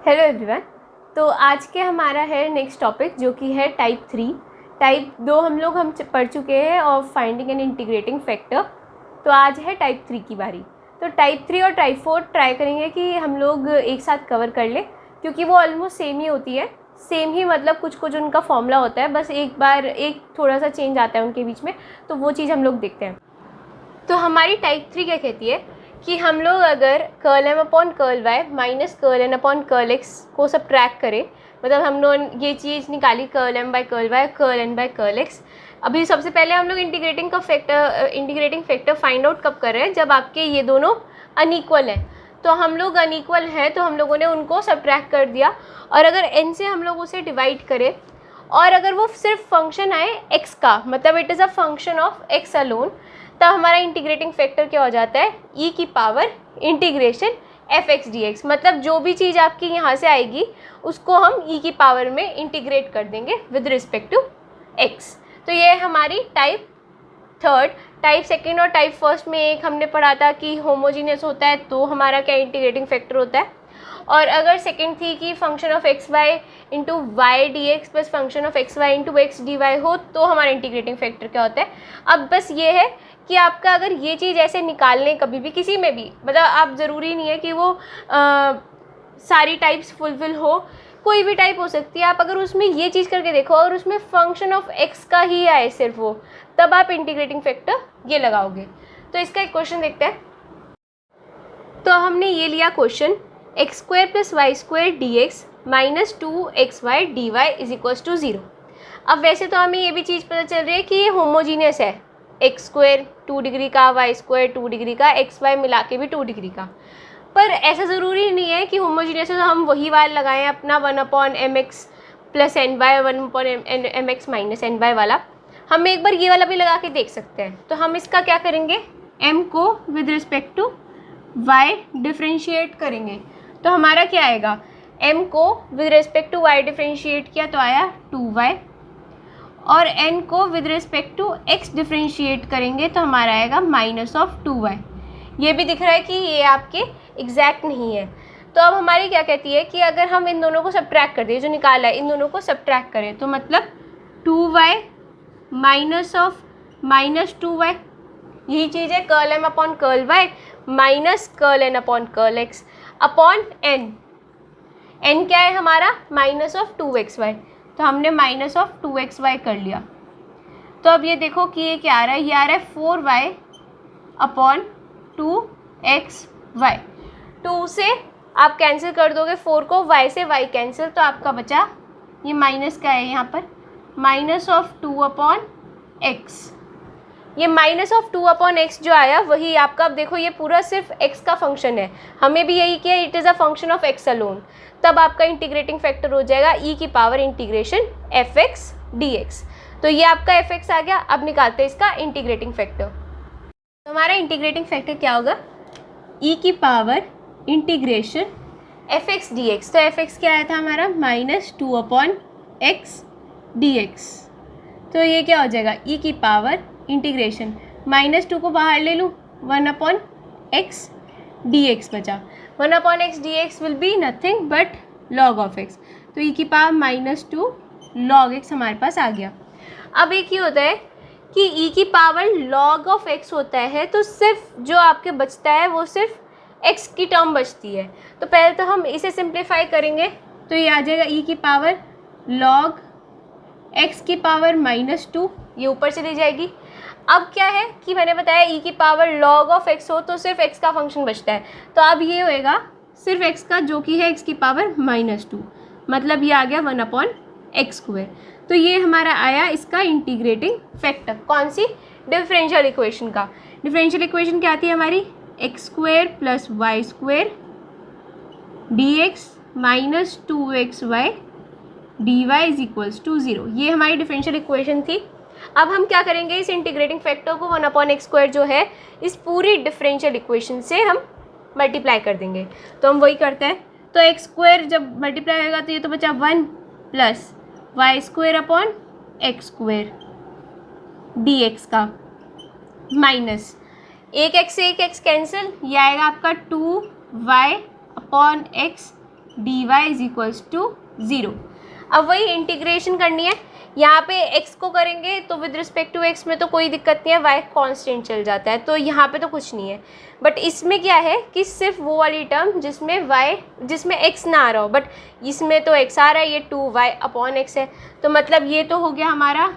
Hello everyone. तो आज के हमारा है नेक्स्ट टॉपिक जो कि है टाइप 3। टाइप 2 हम पढ़ चुके हैं of finding and integrating factor. तो आज है टाइप 3 की बारी। तो टाइप 3 और टाइप 4 ट्राई करेंगे कि हम लोग एक साथ कवर कर लें, क्योंकि वो ऑलमोस्ट सेम ही होती है। सेम ही मतलब कुछ कुछ उनका फॉर्मूला होता है, बस एक बार एक थोड़ा सा चेंज आता है उनके बीच में। तो वो चीज़ हम लोग देखते हैं। तो हमारी टाइप 3 क्या कहती है कि हम लोग अगर curl M upon curl Y minus curl N upon curl X को सब्ट्रैक्ट करें, मतलब हम लोग ये चीज़ निकाली curl M by curl Y curl N by curl X. अभी सबसे पहले हम लोग इंटीग्रेटिंग फैक्टर फाइंड आउट कब कर रहे हैं, जब आपके ये दोनों अनइक्वल है। तो हम लोग अनइक्वल है तो हम लोगों ने उनको सब्ट्रैक्ट कर दिया, और अगर n से हम लोग उसे डिवाइड करें और अगर वो सिर्फ फंक्शन आए x का, मतलब it is a function of x alone, तब हमारा इंटीग्रेटिंग फैक्टर क्या हो जाता है, e की power integration F x D x. मतलब जो भी चीज़ आपकी यहाँ से आएगी उसको हम e की पावर में इंटीग्रेट कर देंगे विद रिस्पेक्ट टू x। तो ये हमारी टाइप थर्ड। टाइप सेकेंड और टाइप फर्स्ट में एक हमने पढ़ा था कि होमोजीनियस होता है तो हमारा क्या इंटीग्रेटिंग फैक्टर होता है, और अगर सेकेंड थी कि function of x Y into Y D x plus function of x Y into x D Y हो तो हमारा इंटीग्रेटिंग फैक्टर क्या होता है। अब बस ये है कि आपका अगर ये चीज़ ऐसे निकालने कभी भी किसी में भी, मतलब आप ज़रूरी नहीं है कि वो सारी टाइप्स फुलफिल हो, कोई भी टाइप हो सकती है। आप अगर उसमें ये चीज़ करके देखो और उसमें फंक्शन ऑफ एक्स का ही आए सिर्फ वो, तब आप इंटीग्रेटिंग फैक्टर ये लगाओगे। तो इसका एक क्वेश्चन देखते हैं। तो हमने ये लिया question X square plus Y square D X minus 2xy dy is equals to 0। अब वैसे तो हमें ये भी चीज़ पता चल रही है कि ये होमोजीनियस है, एक्स स्क्वायर 2 डिग्री का, वाई स्क्वायर 2 डिग्री का, एक्स वाई मिला के भी 2 डिग्री का। पर ऐसा ज़रूरी नहीं है कि होमोजीनियस है तो हम वही वाला लगाएं अपना 1/mx plus N Y 1/mx minus N Y वाला। हम एक बार ये वाला भी लगा के देख सकते हैं। तो हम इसका क्या करेंगे, m को with respect to y differentiate करेंगे। तो हमारा क्या आएगा, m को with respect to y differentiate किया तो आया 2y, और n को with respect to x differentiate करेंगे तो हमारा आएगा माइनस ऑफ 2y। ये भी दिख रहा है कि ये आपके एग्जैक्ट नहीं है। तो अब हमारी क्या कहती है कि अगर हम इन दोनों को सब्ट्रैक्ट कर दें, जो निकाला है इन दोनों को सब्ट्रैक्ट करें, तो मतलब 2y minus of minus 2y, यही चीज़ है curl M upon curl Y minus curl N upon curl X upon N. N क्या है हमारा, माइनस ऑफ 2xy, तो हमने माइनस ऑफ 2xy कर लिया। तो अब ये देखो कि ये क्या आ रहा है, ये आ रहा है 4y अपॉन 2xy। 2 से आप कैंसिल कर दोगे 4 को, y से y कैंसिल, तो आपका बचा ये माइनस का है यहाँ पर, माइनस ऑफ 2 अपॉन एक्स। ये माइनस ऑफ 2 अपॉन एक्स जो आया वही आपका, अब देखो ये पूरा सिर्फ x का फंक्शन है, हमें भी यही किया, it is a function of x alone. तब आपका इंटीग्रेटिंग फैक्टर हो जाएगा e की power integration F x D x. तो ये आपका एफ एक्स आ गया। अब निकालते हैं इसका इंटीग्रेटिंग फैक्टर। तो हमारा इंटीग्रेटिंग फैक्टर क्या होगा, e की power integration F x D x. तो एफ एक्स क्या आया था हमारा, minus 2 upon X D x. तो ये क्या हो जाएगा, e की पावर इंटीग्रेशन, माइनस 2 को बाहर ले लूँ, 1 अपॉन एक्स डी एक्स बचा। 1 upon X D x will be nothing but log of x. तो e की पावर माइनस 2 लॉग एक्स हमारे पास आ गया। अब एक ही होता है कि e की पावर लॉग ऑफ एक्स होता है, तो सिर्फ जो आपके बचता है वो सिर्फ x की टर्म बचती है। तो पहले तो हम इसे सिंप्लीफाई करेंगे, तो ये आ जाएगा e की पावर लॉग x की पावर माइनस 2, ये ऊपर चली जाएगी। अब क्या है कि मैंने बताया e की पावर लॉग ऑफ x हो तो सिर्फ x का फंक्शन बचता है, तो अब ये होएगा सिर्फ x का, जो कि है x की पावर माइनस 2, मतलब ये आ गया 1 अपॉन एक्स स्क्वायर। तो ये हमारा आया इसका इंटीग्रेटिंग फैक्टर। कौन सी, डिफरेंशियल इक्वेशन का। डिफरेंशियल इक्वेशन क्या आती है हमारी, X square plus Y square D X minus 2xy dy is equals to 0। ये हमारी डिफरेंशियल इक्वेशन थी। अब हम क्या करेंगे, इस इंटीग्रेटिंग फैक्टर को 1 अपॉन एक्स स्क्वायर जो है इस पूरी डिफरेंशियल इक्वेशन से हम मल्टीप्लाई कर देंगे। तो हम वही करते हैं। तो एक्स स्क्वायर जब मल्टीप्लाई होगा तो ये तो बचा 1 plus Y square upon X square D X का माइनस एक एक्स से एक एक्स कैंसिल, ये आएगा आपका 2y upon X D Y is equals to 0। अब वही इंटीग्रेशन करनी है, यहाँ पे x को करेंगे तो विद रिस्पेक्ट टू x में तो कोई दिक्कत नहीं है, y कांस्टेंट चल जाता है, तो यहाँ पे तो कुछ नहीं है। बट इसमें क्या है कि सिर्फ वो वाली टर्म जिसमें x ना आ रहा हो, बट इसमें तो x आ रहा है, ये 2y अपॉन x है, तो मतलब ये तो हो गया हमारा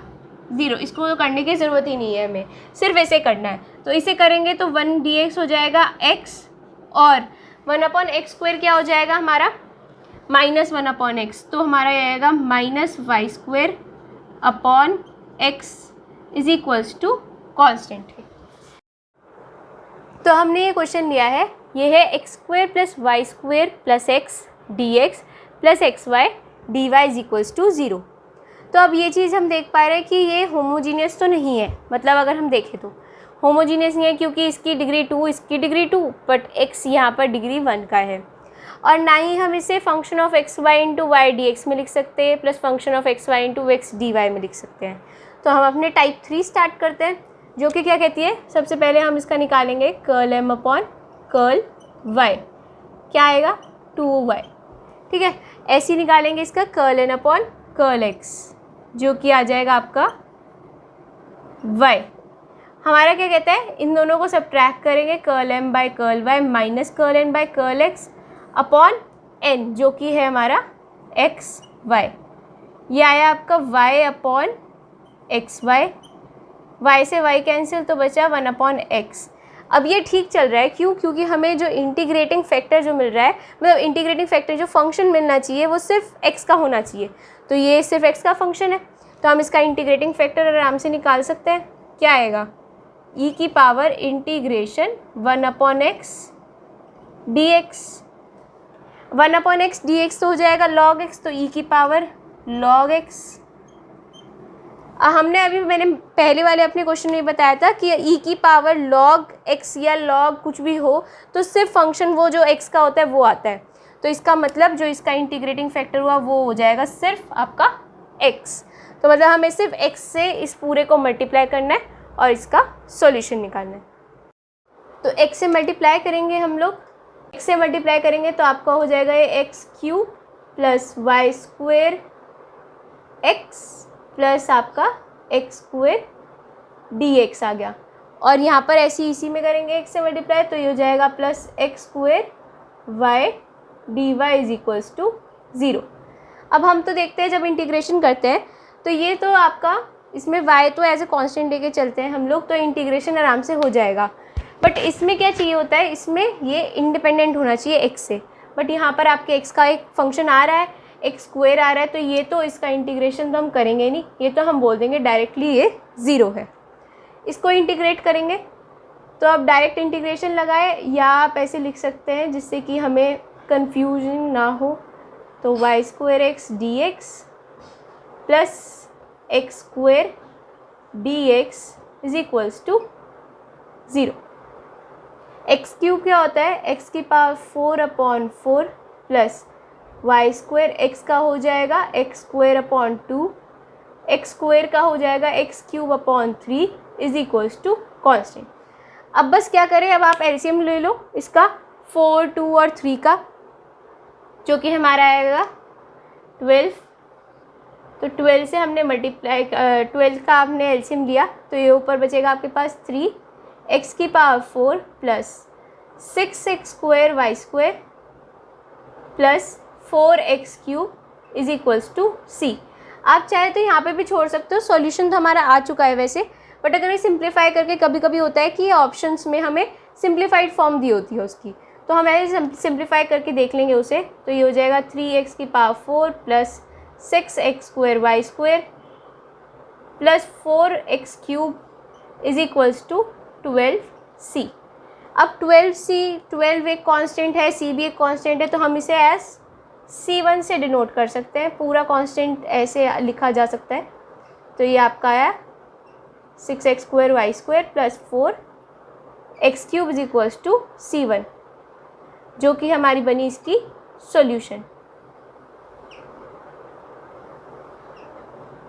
0। इसको तो करने की ज़रूरत ही नहीं है, हमें सिर्फ ऐसे करना है। तो इसे करेंगे तो 1 dx हो जाएगा x, और 1 अपॉन एक्स स्क्वायर क्या हो जाएगा हमारा -1 अपॉन एक्स, तो हमारा ये आएगा -y square upon X is equals to constant. तो हमने ये क्वेश्चन लिया है, ये है X square plus Y square plus X D x plus X Y D Y is equals to 0। तो अब ये चीज़ हम देख पा रहे हैं कि ये होमोजीनियस तो नहीं है, मतलब अगर हम देखें तो होमोजीनियस नहीं है, क्योंकि इसकी डिग्री 2 इसकी डिग्री 2, बट x यहाँ पर डिग्री 1 का है। और ना ही हम इसे function of x Y into Y D X में लिख सकते हैं plus function of x Y into x D Y में लिख सकते हैं। तो हम अपने टाइप 3 स्टार्ट करते हैं, जो कि क्या कहती है, सबसे पहले हम इसका निकालेंगे curl m upon curl y, क्या आएगा 2y, ठीक है। ऐसे ही निकालेंगे इसका curl n upon curl x, जो कि आ जाएगा आपका y। हमारा क्या कहता है, इन दोनों को सब्ट्रैक्ट करेंगे, curl m by curl y minus curl n by curl x upon n, जो कि है हमारा एक्स वाई। ये आया आपका y upon X Y, y से y कैंसिल तो बचा 1 अपॉन x। अब ये ठीक चल रहा है, क्यों, क्योंकि हमें जो इंटीग्रेटिंग फैक्टर जो मिल रहा है, मतलब इंटीग्रेटिंग फैक्टर जो फंक्शन मिलना चाहिए वो सिर्फ x का होना चाहिए, तो ये सिर्फ x का फंक्शन है, तो हम इसका इंटीग्रेटिंग फैक्टर आराम से निकाल सकते हैं। क्या आएगा, e की power integration 1 upon X D x, 1 upon X D x तो हो जाएगा log x, तो e की पावर log x। हमने अभी मैंने पहले वाले अपने क्वेश्चन में बताया था कि e की पावर log x या log कुछ भी हो तो सिर्फ फंक्शन वो जो x का होता है वो आता है, तो इसका मतलब जो इसका इंटीग्रेटिंग फैक्टर हुआ वो हो जाएगा सिर्फ आपका x। तो मतलब हमें सिर्फ x से इस पूरे को मल्टीप्लाई करना है और इसका सॉल्यूशन निकालना है। तो x से मल्टीप्लाई करेंगे हम लोग, x से मल्टीप्लाई करेंगे तो आपका हो जाएगा ये X cube plus Y square X plus आपका एक्स स्क्वेयर डी एक्स आ गया, और यहाँ पर ऐसे इसी में करेंगे x से मल्टीप्लाई, तो ये हो जाएगा plus X square Y D Y is equals to 0। अब हम तो देखते हैं जब इंटीग्रेशन करते हैं तो ये तो आपका इसमें y तो एज ए कॉन्स्टेंट लेके चलते हैं हम लोग, तो इंटीग्रेशन आराम से हो जाएगा। बट इसमें क्या चाहिए होता है, इसमें ये इंडिपेंडेंट होना चाहिए x से, बट यहाँ पर आपके x का एक फंक्शन आ रहा है, एक्स स्क्वायर आ रहा है, तो ये तो इसका इंटीग्रेशन तो हम करेंगे नहीं, ये तो हम बोल देंगे डायरेक्टली ये 0 है। इसको इंटीग्रेट करेंगे तो अब डायरेक्ट इंटीग्रेशन लगाए, या आप ऐसे लिख सकते हैं जिससे कि हमें कन्फ्यूजन ना हो, तो Y square X D x plus X square D X is equals to 0। X cube क्या होता है, एक्स की power 4 upon 4 plus Y square X का हो जाएगा X square upon 2, x square का हो जाएगा X cube upon 3 is equals to constant. अब बस क्या करें, अब आप एलसीएम ले लो इसका 4, 2 और 3 का, जो कि हमारा आएगा 12। तो 12 से हमने मल्टीप्लाई 12 का आपने एलसीएम लिया तो ये ऊपर बचेगा आपके पास 3 एक्स की power 4 plus 6 x square Y square plus 4 x cube is equals to c. आप चाहे तो यहाँ पे भी छोड़ सकते हो, सॉल्यूशन तो हमारा आ चुका है वैसे, बट अगर ये सिंप्लीफाई करके कभी कभी होता है कि ऑप्शंस में हमें सिंप्लीफाइड फॉर्म दी होती है उसकी, तो हम ऐसे सिंप्लीफाई करके देख लेंगे उसे, तो ये हो जाएगा 3x की power 4 plus 6 x square Y square plus 4 x cube is equals to 12c। अब 12 एक कांस्टेंट है, c भी एक कांस्टेंट है, तो हम इसे एज c1 से डिनोट कर सकते हैं, पूरा कांस्टेंट ऐसे लिखा जा सकता है। तो ये आपका आया 6 x square Y square plus 4 x cube is equals to c1, जो कि हमारी बनी इसकी सॉल्यूशन।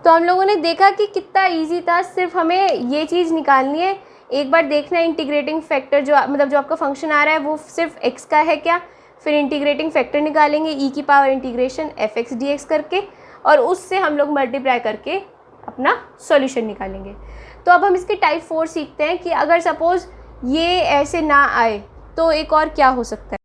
तो हम लोगों ने देखा कि कितना इजी था, सिर्फ हमें ये चीज़ निकालनी है, एक बार देखना है इंटीग्रेटिंग फैक्टर जो मतलब जो आपका फंक्शन आ रहा है वो सिर्फ x का है क्या, फिर इंटीग्रेटिंग फैक्टर निकालेंगे ई की power integration F x D x करके, और उससे हम लोग मल्टीप्लाई करके अपना सॉल्यूशन निकालेंगे। तो अब हम इसकी टाइप 4 सीखते हैं कि अगर सपोज़ ये ऐसे ना आए तो एक और क्या हो सकता है।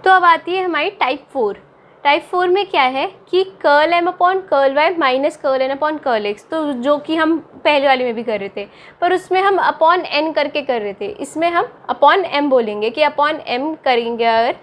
तो अब आती है हमारी टाइप 4। टाइप 4 में क्या है कि curl M upon curl Y minus curl N upon curl X, तो जो कि हम पहले वाले में भी कर रहे थे, पर उसमें हम अपॉन एन करके कर रहे थे, इसमें हम अपॉन एम बोलेंगे कि अपॉन एम करेंगे अगर,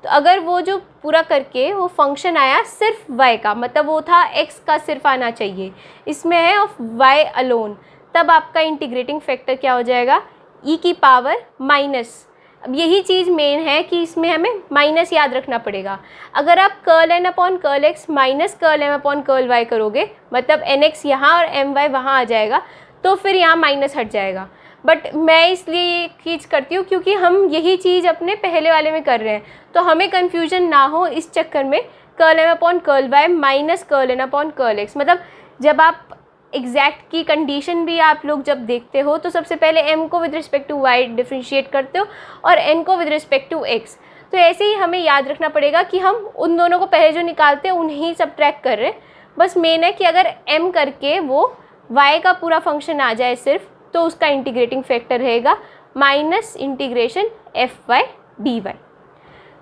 तो अगर वो जो पूरा करके वो फंक्शन आया सिर्फ y का, मतलब वो था x का सिर्फ आना चाहिए, इसमें है ऑफ y अलोन, तब आपका इंटीग्रेटिंग फैक्टर क्या हो जाएगा e की पावर माइनस। अब यही चीज़ मेन है कि इसमें हमें माइनस याद रखना पड़ेगा। अगर आप curl N upon curl X minus curl M upon curl Y करोगे, मतलब एन एक्स यहाँ और एम वाई वहाँ आ जाएगा, तो फिर यहाँ माइनस हट जाएगा। बट मैं इसलिए ये चीज़ करती हूँ क्योंकि हम यही चीज़ अपने पहले वाले में कर रहे हैं, तो हमें कन्फ्यूजन ना हो इस चक्कर में curl M upon curl Y minus curl N upon curl X. मतलब जब आप एग्जैक्ट की कंडीशन भी आप लोग जब देखते हो तो सबसे पहले m को with respect to y differentiate करते हो और n को विद रिस्पेक्ट टू x। तो ऐसे ही हमें याद रखना पड़ेगा कि हम उन दोनों को पहले जो निकालते हैं उन्हीं सब्ट्रैक्ट कर रहे हैं। बस मेन है कि अगर m करके वो y का पूरा फंक्शन आ जाए सिर्फ, तो उसका इंटीग्रेटिंग फैक्टर रहेगा minus integration F Y D Y.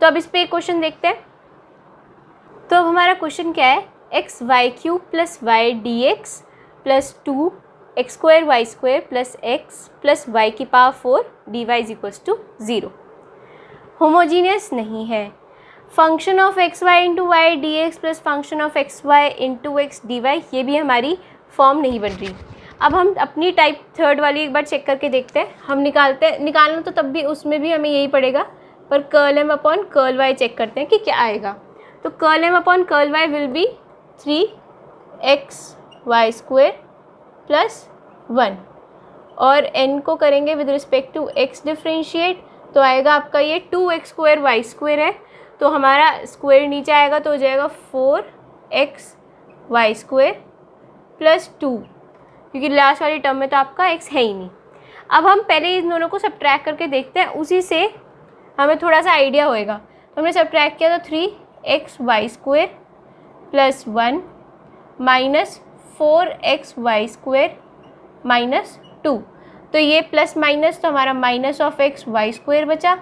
तो अब इस पर एक क्वेश्चन देखते हैं। तो अब हमारा क्वेश्चन क्या है, x y cube plus y D x plus 2 x square Y square plus x plus y की power 4 d Y is equals to 0 homogeneous नहीं है। Function of x Y into Y D x plus function of x Y into x D y, ये भी हमारी form नहीं बन रही। अब हम अपनी टाइप 3 वाली एक बार चेक करके देखते हैं। हम निकालना तो तब भी उसमें भी हमें यही पड़ेगा, पर curl M upon curl y check करते हैं कि क्या आएगा। तो curl M upon curl y will be 3x y square plus 1, और n को करेंगे with respect to x differentiate, तो आएगा आपका ये 2x स्क्वायर वाई स्क्वायर है, तो हमारा स्क्वायर नीचे आएगा तो हो जाएगा 4x वाई स्क्वायर प्लस 2, क्योंकि लास्ट वाली टर्म में तो आपका x है ही नहीं। अब हम पहले इन दोनों को सब्ट्रैक्ट करके देखते हैं, उसी से हमें थोड़ा सा आइडिया होएगा। तो हमने सब्ट्रैक्ट किया तो 3x y square plus 1 minus 4x y square minus 2, तो ये प्लस माइनस तो हमारा minus of x y square बचा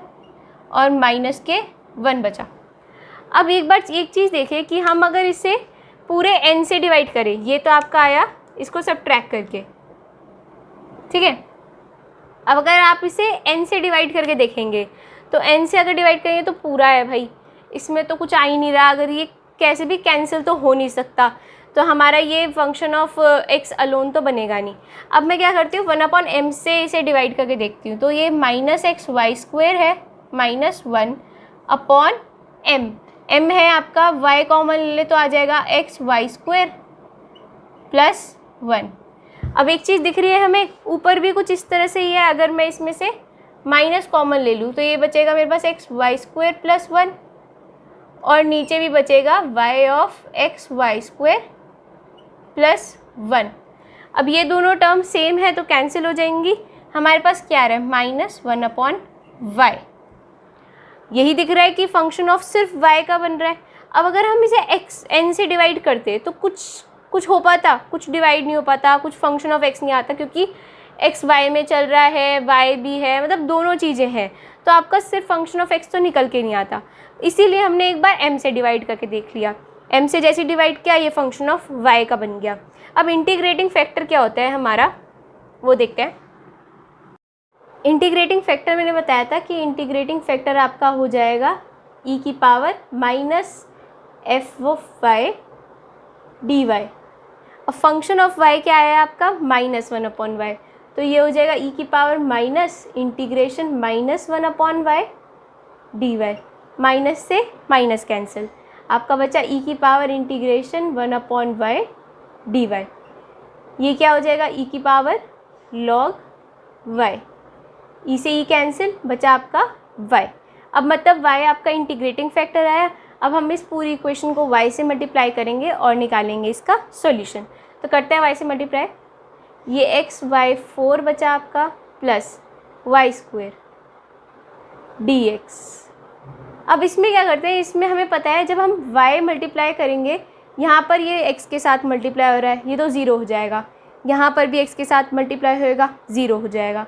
और माइनस के 1 बचा। अब एक चीज़ देखें कि हम अगर इसे पूरे n से डिवाइड करें, ये तो आपका आया इसको सब्ट्रैक्ट करके, ठीक है। अब अगर आप इसे n से डिवाइड करके देखेंगे तो n से अगर डिवाइड करेंगे तो पूरा है भाई, इसमें तो कुछ आ ही नहीं रहा, अगर ये कैसे भी कैंसिल तो हो नहीं सकता, तो हमारा ये फंक्शन ऑफ x अलोन तो बनेगा नहीं। अब मैं क्या करती हूँ, 1/m से इसे डिवाइड करके देखती हूँ, तो ये माइनस एक्स वाई स्क्वायर है माइनस 1/m, m है आपका, y कॉमन ले ले तो आ जाएगा x वाई स्क्वायर प्लस 1। अब एक चीज़ दिख रही है हमें, ऊपर भी कुछ इस तरह से ही है, अगर मैं इसमें से माइनस कॉमन ले लूँ तो ये बचेगा मेरे पास x वाई स्क्वायर प्लस 1, और नीचे भी बचेगा y of x y square plus 1। अब ये दोनों टर्म सेम है तो कैंसिल हो जाएंगी, हमारे पास क्या आ रहा है माइनस 1/y। यही दिख रहा है कि फंक्शन ऑफ सिर्फ y का बन रहा है। अब अगर हम इसे n से डिवाइड करते तो कुछ हो पाता, कुछ डिवाइड नहीं हो पाता, कुछ फंक्शन ऑफ x नहीं आता, क्योंकि x y में चल रहा है, y भी है, मतलब दोनों चीज़ें हैं, तो आपका सिर्फ फंक्शन ऑफ x तो निकल के नहीं आता। इसीलिए हमने एक बार m से डिवाइड करके देख लिया, m से जैसे डिवाइड किया ये फंक्शन ऑफ y का बन गया। अब इंटीग्रेटिंग फैक्टर क्या होता है हमारा, वो देखते हैं। इंटीग्रेटिंग फैक्टर मैंने बताया था कि इंटीग्रेटिंग फैक्टर आपका हो जाएगा e की power minus f of y D y. अब फंक्शन ऑफ y क्या है आपका माइनस 1/y, तो ये हो जाएगा e की power minus integration minus 1/y d y, minus से माइनस कैंसिल, आपका बचा e की power integration 1/y d y. ये क्या हो जाएगा e की पावर log y, e से e कैंसिल, बचा आपका y। अब मतलब y आपका इंटीग्रेटिंग फैक्टर आया। अब हम इस पूरी इक्वेशन को y से मल्टीप्लाई करेंगे और निकालेंगे इसका सॉल्यूशन। तो करते हैं y से मल्टीप्लाई, ये x वाई 4 बचा आपका plus Y square D x अब इसमें क्या करते हैं, इसमें हमें पता है जब हम y मल्टीप्लाई करेंगे, यहाँ पर ये x के साथ मल्टीप्लाई हो रहा है, ये तो 0 हो जाएगा, यहाँ पर भी x के साथ मल्टीप्लाई होएगा, 0 हो जाएगा,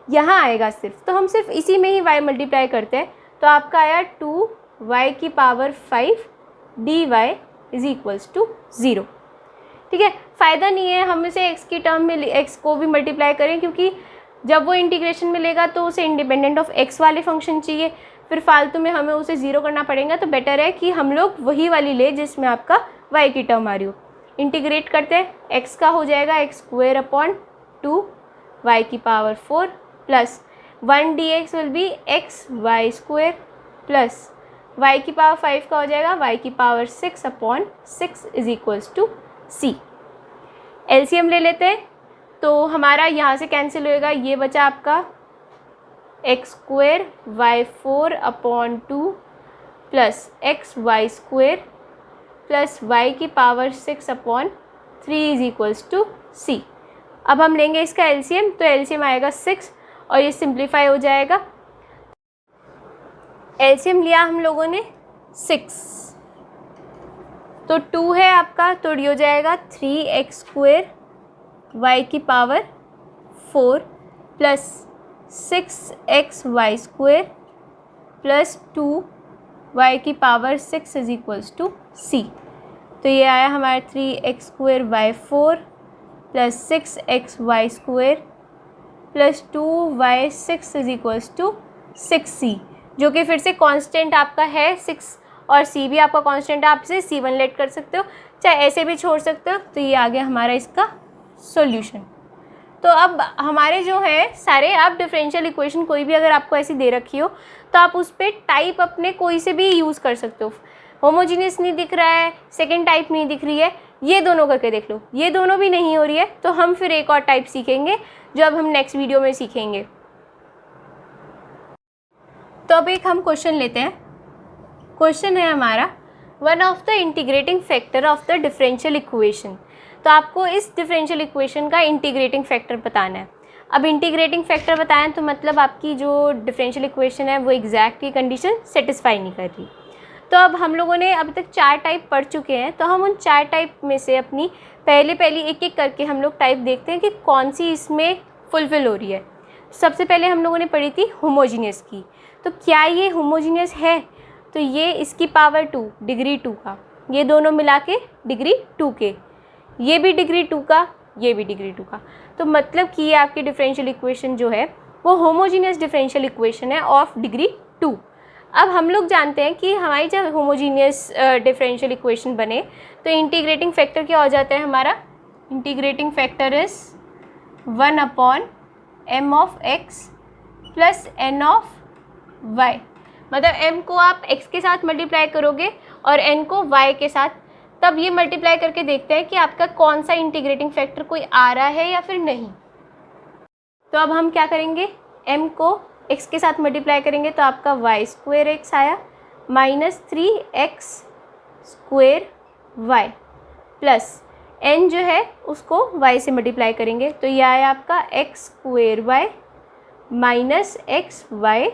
यहाँ आएगा सिर्फ, तो हम सिर्फ इसी में ही y मल्टीप्लाई करते हैं, तो आपका आया 2y की power 5 dy is equals to 0। ठीक है, फ़ायदा नहीं है हम इसे x की टर्म में x को भी मल्टीप्लाई करें, क्योंकि जब वो इंटीग्रेशन में लेगा तो उसे इंडिपेंडेंट ऑफ x वाले फंक्शन चाहिए, फिर फालतू में हमें उसे 0 करना पड़ेगा, तो बेटर है कि हम लोग वही वाली ले जिसमें आपका y की टर्म आ रही हो। इंटीग्रेट करते हैं, x का हो जाएगा x² y की power 4 plus 1 dx will be xy² plus y की पावर 5 का हो जाएगा y की पावर 6/6 is equals to c। LCM ले लेते हैं, तो हमारा यहाँ से कैंसिल होएगा, ये बचा आपका x² y4/2 plus xy² plus y की power 6/3 is equals to c। अब हम लेंगे इसका एलसीएम, तो एलसीएम आएगा 6 और ये सिंप्लीफाई हो जाएगा। एलसीएम लिया हम लोगों ने 6, तो 2 है आपका, तो ये हो जाएगा 3x² y की power 4 plus 6xy² plus 2y की power 6 is equals to c। तो ये आया हमारा 3x² y4 plus 6xy² plus 2y6 is equals to 6c, जो कि फिर से कांस्टेंट आपका है 6 और c भी आपका कांस्टेंट है, आप इसे c1 लेट कर सकते हो, चाहे ऐसे भी छोड़ सकते हो। तो ये आ गया हमारा इसका सॉल्यूशन। तो अब हमारे जो है सारे, आप डिफरेंशियल इक्वेशन कोई भी अगर आपको ऐसी दे रखी हो तो आप उस पर टाइप अपने कोई से भी यूज़ कर सकते हो। होमोजीनियस नहीं दिख रहा है, सेकेंड टाइप नहीं दिख रही है, ये दोनों करके देख लो, ये दोनों भी नहीं हो रही है, तो हम फिर एक और टाइप सीखेंगे जो अब हम नेक्स्ट वीडियो में सीखेंगे। तो अब एक हम क्वेश्चन लेते हैं। क्वेश्चन है हमारा, one of the integrating factor of the differential equation. तो आपको इस डिफरेंशियल इक्वेशन का इंटीग्रेटिंग फैक्टर बताना है। अब इंटीग्रेटिंग फैक्टर बताएं तो मतलब आपकी जो डिफरेंशियल इक्वेशन है वो एग्जैक्ट की कंडीशन सेटिस्फाई नहीं कर रही। तो अब हम लोगों ने अभी तक 4 टाइप पढ़ चुके हैं, तो हम उन 4 टाइप में से अपनी पहली एक एक करके हम लोग टाइप देखते हैं कि कौन सी इसमें फुलफ़िल हो रही है। सबसे पहले हम लोगों ने पढ़ी थी होमोजीनियस की, तो क्या ये होमोजीनियस है? तो ये इसकी पावर 2 डिग्री 2 का, ये दोनों मिला के डिग्री 2 के, ये भी डिग्री 2 का, ये भी डिग्री 2 का, तो मतलब कि ये आपकी डिफरेंशियल इक्वेशन जो है वो होमोजीनियस डिफरेंशियल इक्वेशन है ऑफ डिग्री 2। अब हम लोग जानते हैं कि हमारी जब होमोजीनियस डिफरेंशियल इक्वेशन बने तो इंटीग्रेटिंग फैक्टर क्या हो जाता है हमारा? Integrating factor is 1/m of x plus n of y। मतलब m को आप x के साथ मल्टीप्लाई करोगे और n को y के साथ, तब ये मल्टीप्लाई करके देखते हैं कि आपका कौन सा इंटीग्रेटिंग फैक्टर कोई आ रहा है या फिर नहीं। तो अब हम क्या करेंगे, m को x के साथ मल्टीप्लाई करेंगे तो आपका y² आया minus 3x² y plus n जो है उसको y से मल्टीप्लाई करेंगे तो ये आया आपका x² y माइनस xy²।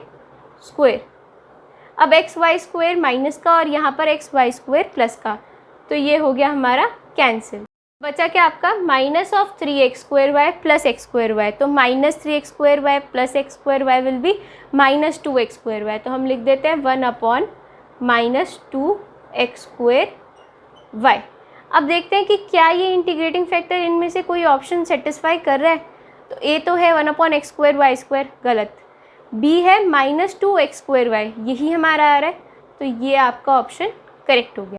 अब xy² माइनस का और यहाँ पर xy² प्लस का, तो ये हो गया हमारा कैंसिल। बचा क्या आपका minus of 3x² y plus x² y, तो minus 3x² y plus x² y will be minus 2x² y, तो हम लिख देते हैं 1/-2x² y। अब देखते हैं कि क्या ये इंटीग्रेटिंग फैक्टर इनमें से कोई ऑप्शन सेटिस्फाई कर रहा है। तो ए तो है 1/x² y², गलत। बी है माइनस 2x² y, यही हमारा आ रहा है, तो ये आपका ऑप्शन करेक्ट हो गया।